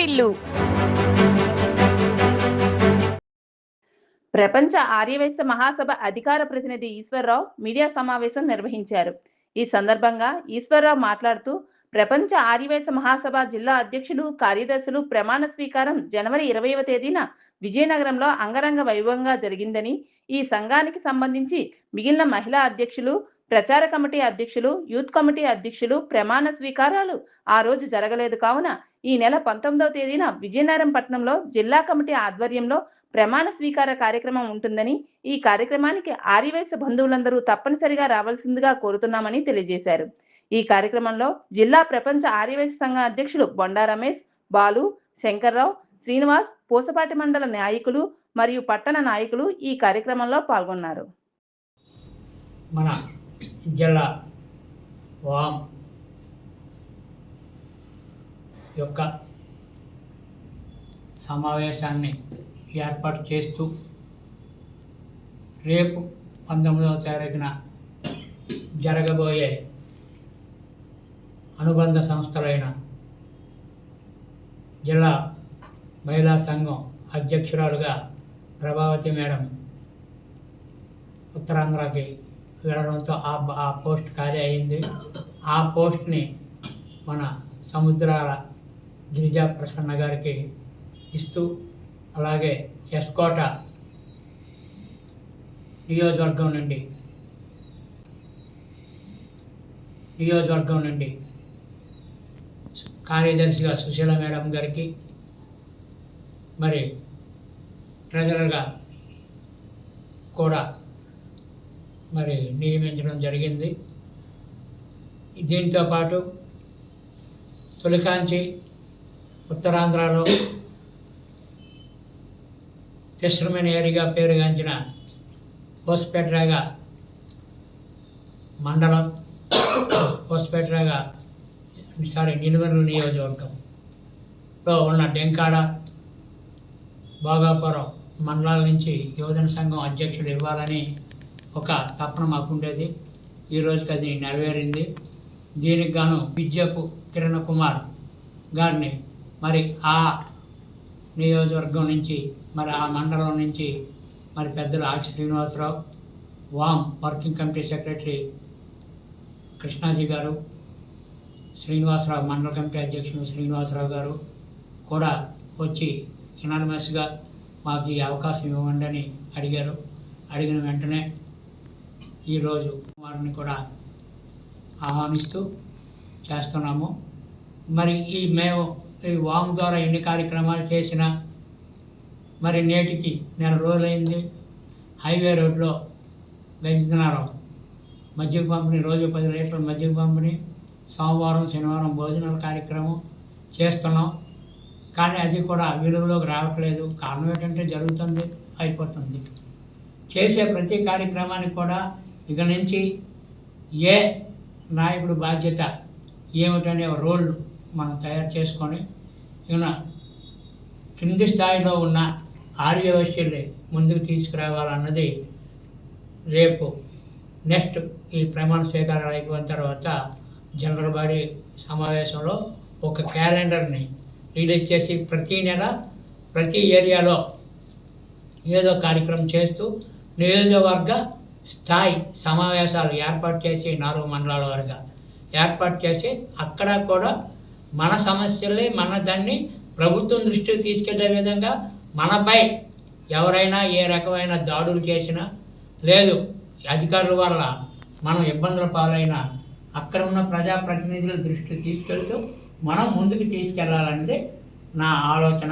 వాటిల్లు. ప్రపంచ ఆర్యవైశ్య మహాసభ అధికార ప్రతినిధి ఈశ్వరరావు మీడియా సమావేశం నిర్వహించారు. ఈ సందర్భంగా ఈశ్వరరావు మాట్లాడుతూ, ప్రపంచ ఆర్యవైశ్య మహాసభ జిల్లా అధ్యక్షులు, కార్యదర్శులు ప్రమాణ స్వీకారం జనవరి 20వ తేదీన విజయనగరంలో అంగరంగ వైభవంగా జరిగిందని, ఈ సంఘానికి సంబంధించి మిగిలిన మహిళా అధ్యక్షులు, ప్రచార కమిటీ అధ్యక్షులు, యూత్ కమిటీ అధ్యక్షులు ప్రమాణ స్వీకారాలు ఆ రోజు జరగలేదు కావున ఈ నెల 19వ తేదీన విజయనగరం పట్టణంలో జిల్లా కమిటీ ఆధ్వర్యంలో ప్రమాణ స్వీకార కార్యక్రమం ఉంటుందని, ఈ కార్యక్రమానికి ఆర్యవైశ్య బంధువులందరూ తప్పనిసరిగా రావాల్సిందిగా కోరుతున్నామని తెలియజేశారు. ఈ కార్యక్రమంలో జిల్లా ప్రపంచ ఆర్యవైశ్య సంఘ అధ్యక్షులు బొండా రమేష్, బాలు, శంకర్రావు, శ్రీనివాస్, పూసపాటి మండల నాయకులు మరియు పట్టణ నాయకులు ఈ కార్యక్రమంలో పాల్గొన్నారు. మన జిల్లా వామ్ యొక్క సమావేశాన్ని ఏర్పాటు చేస్తూ రేపు 19వ తారీఖున జరగబోయే అనుబంధ సంస్థలైన జిల్లా మహిళా సంఘం అధ్యక్షురాలుగా ప్రభావతి మేడం ఉత్తరాంధ్రకి వెళ్ళడంతో ఆ పోస్ట్ ఖాళీ అయింది. ఆ పోస్ట్ని మన సముద్రాల గిరిజా ప్రసన్న గారికి ఇస్తూ, అలాగే ఎస్కోట నియోజకవర్గం నుండి కార్యదర్శిగా సుశీల మేడం గారికి, మరి ట్రెజరర్గా కూడా మరి నియమించడం జరిగింది. దీంతో పాటు తొలికాంచి ఉత్తరాంధ్రలో ఫిషర్మెన్ ఏరియాగా పేరుగాంచిన హోస్పేటరాగా మండలం, హోస్పేటరాగా నిలువెనూరు నియోజకవర్గంలో ఉన్న డెంకాడ, భోగాపురం మండలాల నుంచి యువజన సంఘం అధ్యక్షుడు ఇవ్వాలని ఒక తపన మాకుండేది. ఈరోజుకి అది నెరవేరింది. దీనికి గాను విద్యపు కిరణ్ కుమార్ గారిని మరి ఆ నియోజకవర్గం నుంచి, మరి ఆ మండలం నుంచి మరి పెద్దలు ఆకి శ్రీనివాసరావు, వామ్ వర్కింగ్ కమిటీ సెక్రటరీ కృష్ణాజీ గారు, శ్రీనివాసరావు మండల కమిటీ అధ్యక్షుడు శ్రీనివాసరావు గారు కూడా వచ్చి యునానిమస్గా మాకు ఈ అవకాశం ఇవ్వండి అని అడిగారు. అడిగిన వెంటనే ఈరోజు వారిని కూడా ఆహ్వానిస్తూ చేస్తున్నాము. మరి మేము ఈ వామ్ ద్వారా ఎన్ని కార్యక్రమాలు చేసినా మరి నేటికి నెల రోజులైంది. హైవే రోడ్లో గజనారం మజ్జిగ పంపిణీ, రోజు 10 లీటర్ల మజ్జిగ పంపిణీ, సోమవారం శనివారం భోజనాల కార్యక్రమం చేస్తున్నాం. కానీ అది కూడా విలువలోకి రావట్లేదు. కారణం ఏంటంటే జరుగుతుంది, అయిపోతుంది. చేసే ప్రతి కార్యక్రమానికి కూడా ఇక నుంచి ఏ నాయకుడు బాధ్యత ఏమిటనే రోల్ మనం తయారు చేసుకొని ఇక కింది స్థాయిలో ఉన్న ఆర్యవైశ్యుల్ని ముందుకు తీసుకురావాలన్నది రేపు నెక్స్ట్ ఈ ప్రమాణ స్వీకారం అయిపోయిన తర్వాత జనరల్ బాడీ సమావేశంలో ఒక క్యాలెండర్ని రిలీజ్ చేసి ప్రతీ నెల ప్రతి ఏరియాలో ఏదో కార్యక్రమం చేస్తూ నియోజకవర్గ స్థాయి సమావేశాలు ఏర్పాటు చేసి 4 మండలాల వారుగా ఏర్పాటు చేసి అక్కడ కూడా మన సమస్యల్ని, మన దాన్ని ప్రభుత్వం దృష్టికి తీసుకెళ్లే విధంగా మనపై ఎవరైనా ఏ రకమైన దాడులు చేసినా, లేదు అధికారుల వల్ల మనం ఇబ్బందుల పాలైనా అక్కడ ఉన్న ప్రజాప్రతినిధుల దృష్టికి తీసుకెళ్తూ మనం ముందుకు తీసుకెళ్లాలనేది నా ఆలోచన.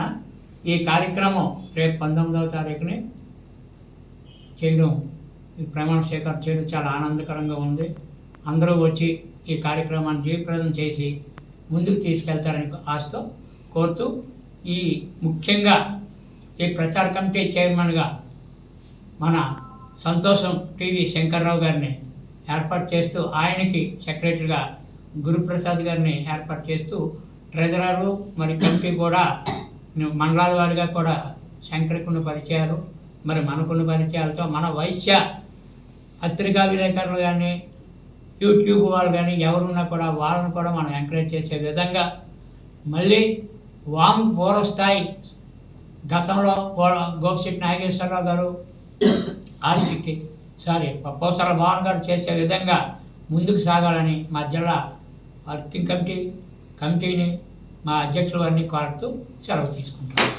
ఈ కార్యక్రమం రేపు 19వ తారీఖుని చేయడం, ఈ ప్రమాణ స్వీకారం చేయడం చాలా ఆనందకరంగా ఉంది. అందరూ వచ్చి ఈ కార్యక్రమాన్ని జయప్రదం చేసి ముందుకు తీసుకెళ్తారని ఆశతో కోరుతూ, ఈ ముఖ్యంగా ఈ ప్రచార కమిటీ చైర్మన్గా మన సంతోషం టీవీ శంకర్రావు గారిని ఏర్పాటు చేస్తూ, ఆయనకి సెక్రటరీగా గురుప్రసాద్ గారిని ఏర్పాటు చేస్తూ, ట్రెజరరు మరి కమిటీ కూడా మండలాల వారిగా కూడా శంకర్కున్న పరిచయాలు, మరి మనకున్న పరిచయాలతో మన వైశ్య పత్రికా విలేకరులు కానీ, యూట్యూబ్ వాళ్ళు కానీ ఎవరున్నా కూడా వాళ్ళని కూడా మనం ఎంకరేజ్ చేసే విధంగా మళ్ళీ వాము పూర్వస్థాయి గతంలో గోపిశెట్టి నాగేశ్వరరావు గారు పోసల మోహన్ గారు చేసే విధంగా ముందుకు సాగాలని మా జిల్లా వర్కింగ్ కమిటీని మా అధ్యక్షుల వారిని కోరుతూ సెలవు తీసుకుంటాం.